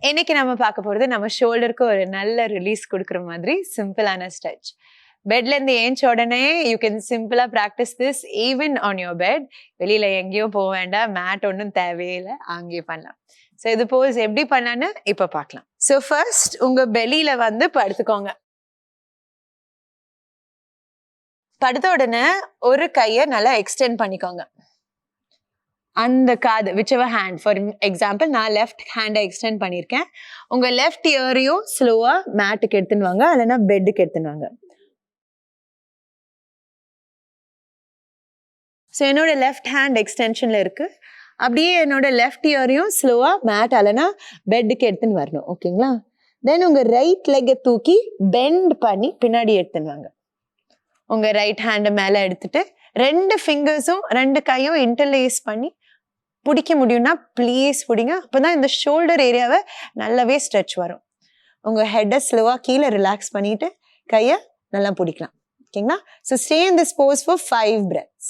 இன்னைக்கு நம்ம பார்க்க போறது நம்ம ஷோல்டருக்கு ஒரு நல்ல ரிலீஸ் கொடுக்குற மாதிரி சிம்பிளான ஸ்ட்ரெச். பெட்ல இருந்து ஏஞ்ச உடனே யூ கேன் சிம்பிளா practice this even on your bed. வெளியில எங்கேயும் போக வேண்டாம், மேட் ஒன்றும் தேவையில்லை, அங்கேயே பண்ணலாம். ஸோ இது போஸ் எப்படி பண்ணலான்னு இப்ப பார்க்கலாம். ஸோ ஃபர்ஸ்ட் உங்க பெலியில வந்து படுத்துக்கோங்க. படுத்த உடனே ஒரு கையை நல்லா எக்ஸ்டெண்ட் பண்ணிக்கோங்க. அந்த காது விச்சவர் ஹேண்ட், ஃபார் எக்ஸாம்பிள் நான் லெஃப்ட் ஹேண்டை எக்ஸ்டெண்ட் பண்ணியிருக்கேன். உங்கள் லெஃப்ட் இயரையும் ஸ்லோவாக மேட்டுக்கு எடுத்துன்னு வாங்க, இல்லைன்னா பெட்டுக்கு எடுத்துன்னு வாங்க. ஸோ என்னோட லெஃப்ட் ஹேண்ட் எக்ஸ்டென்ஷனில் இருக்குது. அப்படியே என்னோட லெஃப்ட் இயரையும் ஸ்லோவாக மேட் இல்லைன்னா பெட்டுக்கு எடுத்துன்னு வரணும். ஓகேங்களா? தென் உங்கள் ரைட் லெக்கை தூக்கி பெண்ட் பண்ணி பின்னாடி எடுத்துன்னு வாங்க. உங்கள் ரைட் ஹேண்டை மேலே எடுத்துட்டு 2 ஃபிங்கர்ஸும் 2 கையும் இன்டர்லேஸ் பண்ணி பிடிக்க முடியும்னா ப்ளீஸ் பிடிங்க. அப்போதான் இந்த ஷோல்டர் ஏரியாவை நல்லாவே ஸ்ட்ரெச் வரும். உங்கள் ஹெட்டை ஸ்லோவாக கீழே ரிலாக்ஸ் பண்ணிட்டு கையை நல்லா பிடிக்கலாம். ஓகேங்களா? So stay in this pose for 5 breaths.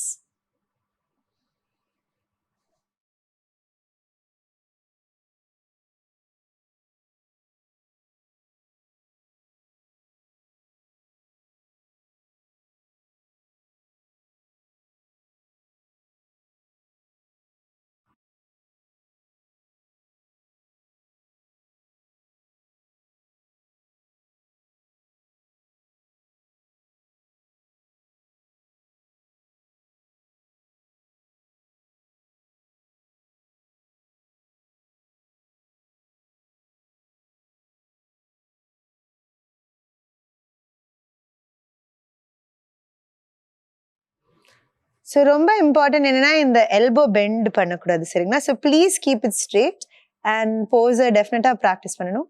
So ரொம்ப இம்பார்ட்டன்ட் என்னன்னா இந்த எல்போ பெண்ட் பண்ணக்கூடாது, சரிங்களா? So please keep it straight and போஸை டெஃபினட்டாக ப்ராக்டிஸ் பண்ணணும்.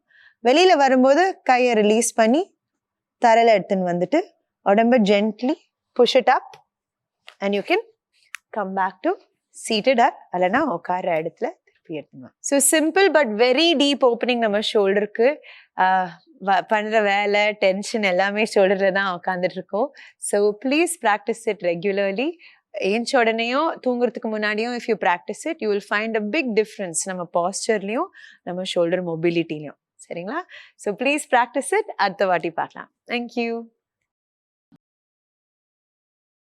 வெளியில் வரும்போது கையை ரிலீஸ் பண்ணி தரையில் எடுத்துன்னு வந்துட்டு உடம்பை gently push it up and you can come back to seated up, இல்லைன்னா உட்கார இடத்துல திருப்பி எடுத்துங்க. So simple but very deep opening. நம்ம ஷோல்டருக்கு பண்ணுற வேலை டென்ஷன் எல்லாமே ஷோல்டரில் தான் உட்காந்துட்டு இருக்கோம். So please practise it regularly. ஏஞ்ச உடனேயும் தூங்குறதுக்கு முன்னாடியும் if you practise it you will find a big difference நம்ம பாஸ்டர்லையும் நம்ம ஷோல்டர் மொபிலிட்டிலையும். சரிங்களா? So please practise it. அடுத்த வாட்டி பார்க்கலாம். தேங்க்யூ.